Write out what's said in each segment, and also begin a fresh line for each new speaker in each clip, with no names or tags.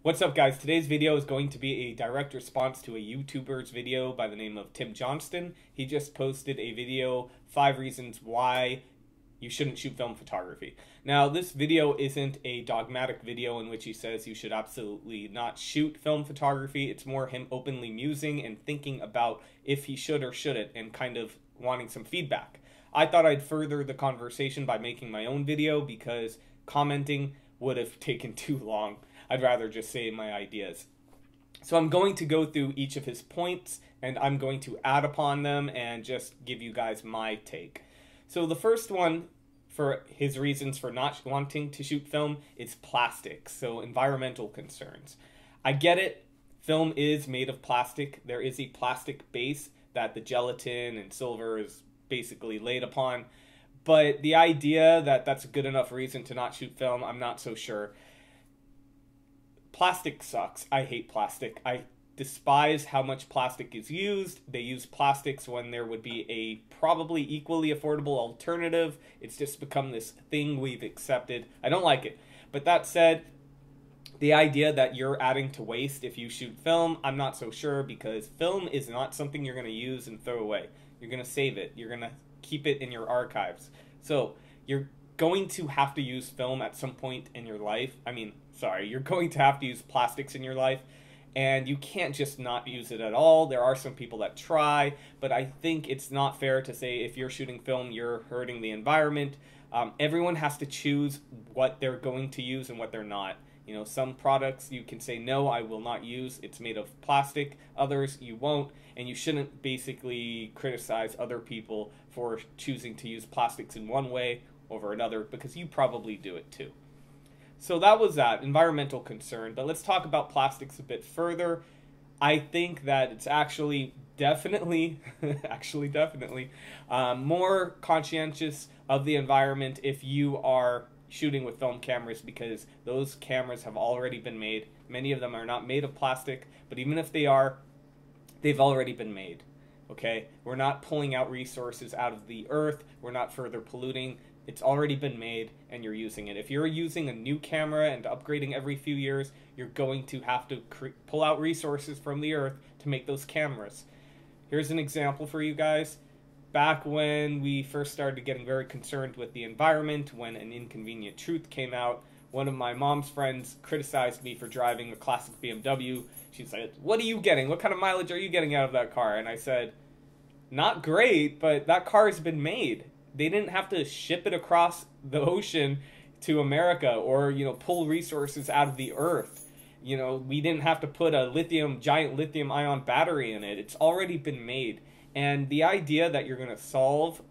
What's up, guys? Today's video is going to be a direct response to a YouTuber's video by the name of Johnston. He just posted a video, 5 reasons why you shouldn't shoot film photography. Now, this video isn't a dogmatic video in which he says you should absolutely not shoot film photography. It's more him openly musing and thinking about if he should or shouldn't and kind of wanting some feedback. I thought I'd further the conversation by making my own video because commenting would have taken too long. I'd rather just say my ideas. So I'm going to go through each of his points and I'm going to add upon them and just give you guys my take. So the first one for his reasons for not wanting to shoot film is plastics, so environmental concerns. I get it, film is made of plastic. There is a plastic base that the gelatin and silver is basically laid upon, but the idea that that's a good enough reason to not shoot film, I'm not so sure. Plastic sucks. I hate plastic. I despise how much plastic is used. They use plastics when there would be a probably equally affordable alternative. It's just become this thing we've accepted. I don't like it. But that said, the idea that you're adding to waste if you shoot film, I'm not so sure, because film is not something you're going to use and throw away. You're going to save it. You're going to keep it in your archives. So you're going to have to use film at some point in your life. You're going to have to use plastics in your life, and you can't just not use it at all. There are some people that try, but I think it's not fair to say if you're shooting film, you're hurting the environment. Everyone has to choose what they're going to use and what they're not. You know, some products you can say, no, I will not use. It's made of plastic. Others you won't, and you shouldn't basically criticize other people for choosing to use plastics in one way over another, because you probably do it too. So that was that, environmental concern. But let's talk about plastics a bit further. I think that it's actually definitely more conscientious of the environment if you are shooting with film cameras, because those cameras have already been made. Many of them are not made of plastic, but even if they are, they've already been made. Okay? We're not pulling out resources out of the earth. We're not further polluting. It's already been made and you're using it. If you're using a new camera and upgrading every few years, you're going to have to pull out resources from the earth to make those cameras. Here's an example for you guys. Back when we first started getting very concerned with the environment, when An Inconvenient Truth came out, one of my mom's friends criticized me for driving a classic BMW. She said, "What are you getting? What kind of mileage are you getting out of that car?" And I said, "Not great, but that car has been made. They didn't have to ship it across the ocean to America or, pull resources out of the earth. We didn't have to put a giant lithium ion battery in it. It's already been made." And the idea that you're going to solve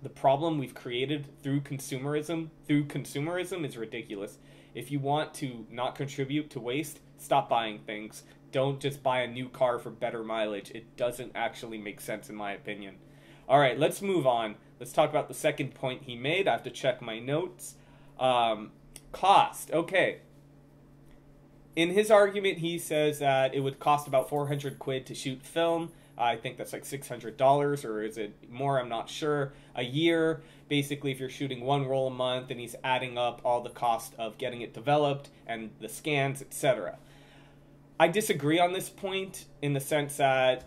the problem we've created through consumerism is ridiculous. If you want to not contribute to waste, stop buying things. Don't just buy a new car for better mileage. It doesn't actually make sense in my opinion. All right, let's move on. Let's talk about the second point he made. I have to check my notes. Cost. Okay. In his argument, he says that it would cost about 400 quid to shoot film. I think that's like $600, or is it more? I'm not sure. A year, basically, if you're shooting one roll a month, and he's adding up all the cost of getting it developed and the scans, etc. I disagree on this point in the sense that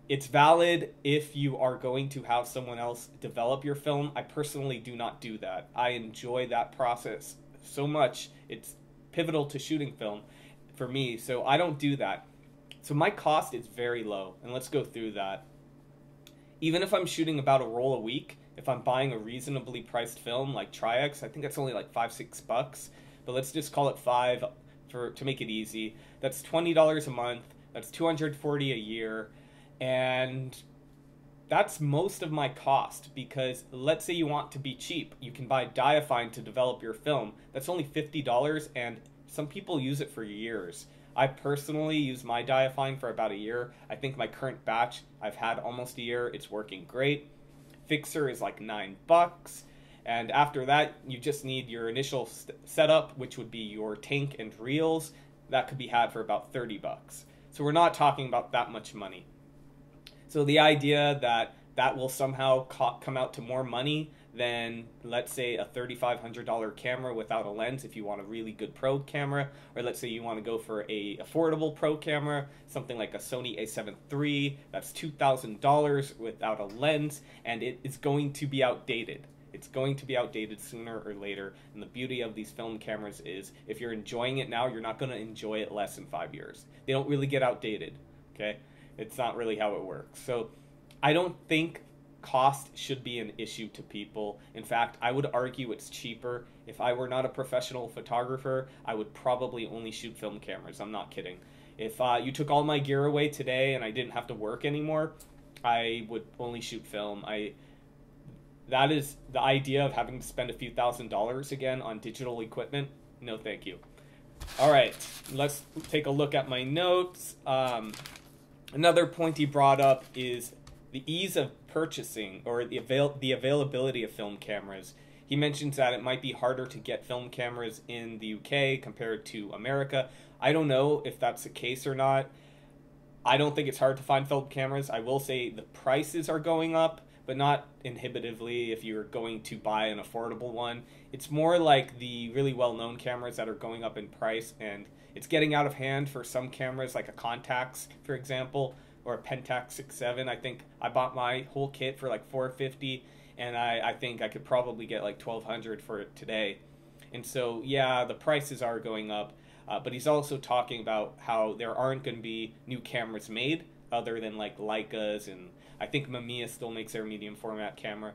it's valid if you are going to have someone else develop your film. I personally do not do that. I enjoy that process so much. It's pivotal to shooting film for me, so I don't do that. So my cost is very low, and let's go through that. Even if I'm shooting about a roll a week, if I'm buying a reasonably priced film like Tri-X, I think that's only like $5-6, but let's just call it 5 to make it easy. That's $20 a month. That's $240 a year. And that's most of my cost, because let's say you want to be cheap. You can buy diaphragm to develop your film. That's only $50, and some people use it for years. I personally use my diaphragm for about a year. I think my current batch I've had almost a year. It's working great. Fixer is like $9. And after that, you just need your initial setup, which would be your tank and reels. That could be had for about $30. So we're not talking about that much money. So the idea that that will somehow come out to more money than, let's say, a $3,500 camera without a lens if you want a really good pro camera, or let's say you want to go for a affordable pro camera, something like a Sony a7 III, that's $2,000 without a lens, and it is going to be outdated. It's going to be outdated sooner or later, and the beauty of these film cameras is if you're enjoying it now, you're not going to enjoy it less than 5 years. They don't really get outdated, okay? It's not really how it works. So I don't think cost should be an issue to people. In fact, I would argue it's cheaper. If I were not a professional photographer, I would probably only shoot film cameras. I'm not kidding. If you took all my gear away today and I didn't have to work anymore, I would only shoot film. That is the idea of having to spend a few $1,000s again on digital equipment. No, thank you. All right, let's take a look at my notes. Another point he brought up is the ease of purchasing, or the availability of film cameras. He mentions that it might be harder to get film cameras in the UK compared to America. I don't know if that's the case or not. I don't think it's hard to find film cameras. I will say the prices are going up, but not inhibitively if you're going to buy an affordable one. It's more like the really well-known cameras that are going up in price, and it's getting out of hand for some cameras, like a Contax, for example, or a Pentax 6.7. I think I bought my whole kit for like $450, and I think I could probably get like $1,200 for it today. And so, yeah, the prices are going up, but he's also talking about how there aren't going to be new cameras made other than like Leicas, and I think Mamiya still makes their medium format camera.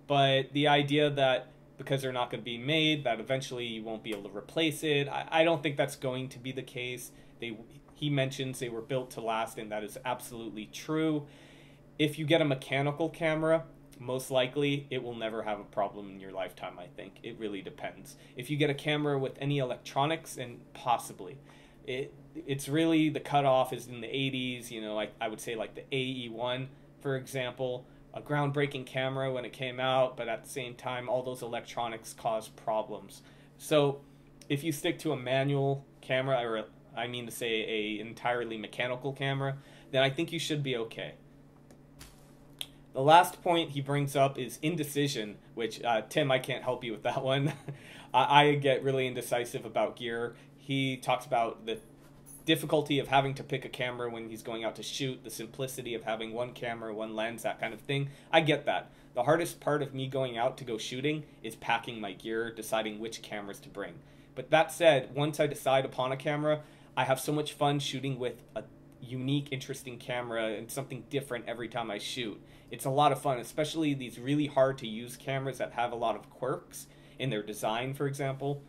But the idea that because they're not going to be made, that eventually you won't be able to replace it, I don't think that's going to be the case. He mentions they were built to last, and that is absolutely true. If you get a mechanical camera, most likely it will never have a problem in your lifetime, I think. It really depends. If you get a camera with any electronics, and possibly. It's really, the cutoff is in the 80s, you know, I would say like the AE1, for example, a groundbreaking camera when it came out, but at the same time, all those electronics cause problems. So if you stick to a manual camera, or I mean to say a entirely mechanical camera, then I think you should be okay. The last point he brings up is indecision, which, Tim, I can't help you with that one. I get really indecisive about gear. He talks about the difficulty of having to pick a camera when he's going out to shoot, the simplicity of having one camera, one lens, that kind of thing. I get that. The hardest part of me going out to go shooting is packing my gear, deciding which cameras to bring. But that said, once I decide upon a camera, I have so much fun shooting with a unique, interesting camera and something different every time I shoot. It's a lot of fun, especially these really hard to use cameras that have a lot of quirks in their design, for example.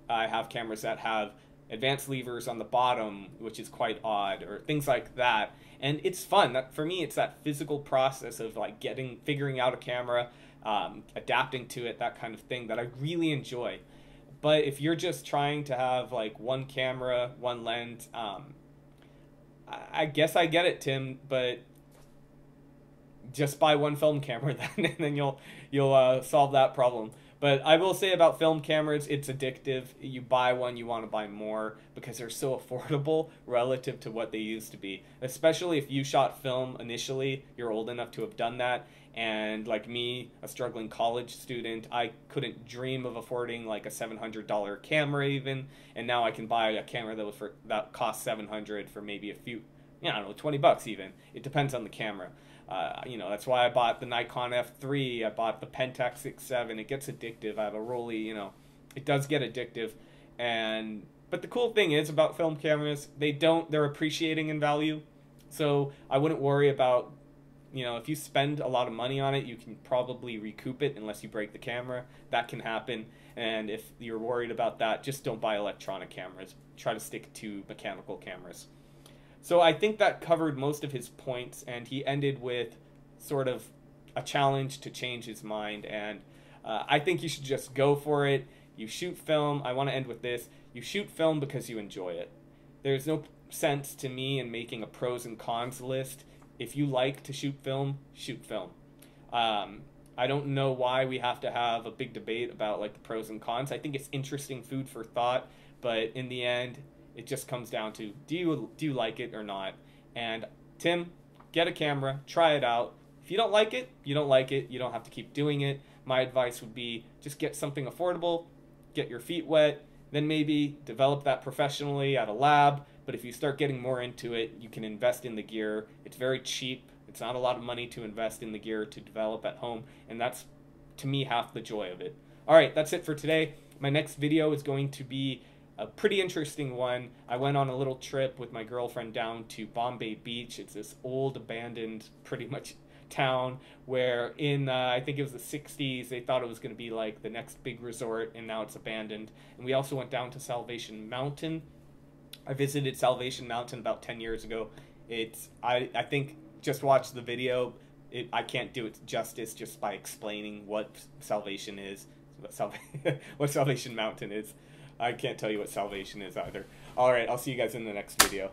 I have cameras that have advanced levers on the bottom, which is quite odd, or things like that. And it's fun. For me, it's that physical process of like figuring out a camera, adapting to it, that kind of thing that I really enjoy. But if you're just trying to have like one camera, one lens, I guess I get it, Tim, but just buy one film camera then, and then you'll solve that problem. But I will say about film cameras, it's addictive. You buy one, you want to buy more because they're so affordable relative to what they used to be. Especially if you shot film initially, you're old enough to have done that. And like me, a struggling college student, I couldn't dream of affording like a $700 camera even. And now I can buy a camera that costs $700 for maybe a few, I don't know, $20 even. It depends on the camera. That's why I bought the Nikon F3, I bought the Pentax 6.7. It gets addictive. I have a Rolly, it does get addictive. But the cool thing is about film cameras, they're appreciating in value. So I wouldn't worry about, if you spend a lot of money on it, you can probably recoup it unless you break the camera. That can happen. And if you're worried about that, just don't buy electronic cameras. Try to stick to mechanical cameras. So I think that covered most of his points, and he ended with sort of a challenge to change his mind. And I think you should just go for it. You shoot film. I want to end with this. You shoot film because you enjoy it. There's no sense to me in making a pros and cons list. If you like to shoot film, shoot film. I don't know why we have to have a big debate about like the pros and cons. I think it's interesting food for thought, but in the end, it just comes down to, do you like it or not? And Tim, get a camera, try it out. If you don't like it, you don't like it. You don't have to keep doing it. my advice would be just get something affordable, get your feet wet, then maybe develop that professionally at a lab. But if you start getting more into it, you can invest in the gear. It's very cheap. It's not a lot of money to invest in the gear to develop at home, and that's, to me, half the joy of it. All right, that's it for today. My next video is going to be a pretty interesting one. I went on a little trip with my girlfriend down to Bombay Beach. It's this old, abandoned, pretty much town where in, I think it was the 60s, they thought it was going to be like the next big resort, and now it's abandoned. And we also went down to Salvation Mountain. I visited Salvation Mountain about 10 years ago. I think, just watch the video. I can't do it justice just by explaining what Salvation is, what Salvation Mountain is. I can't tell you what Salvation is either. All right, I'll see you guys in the next video.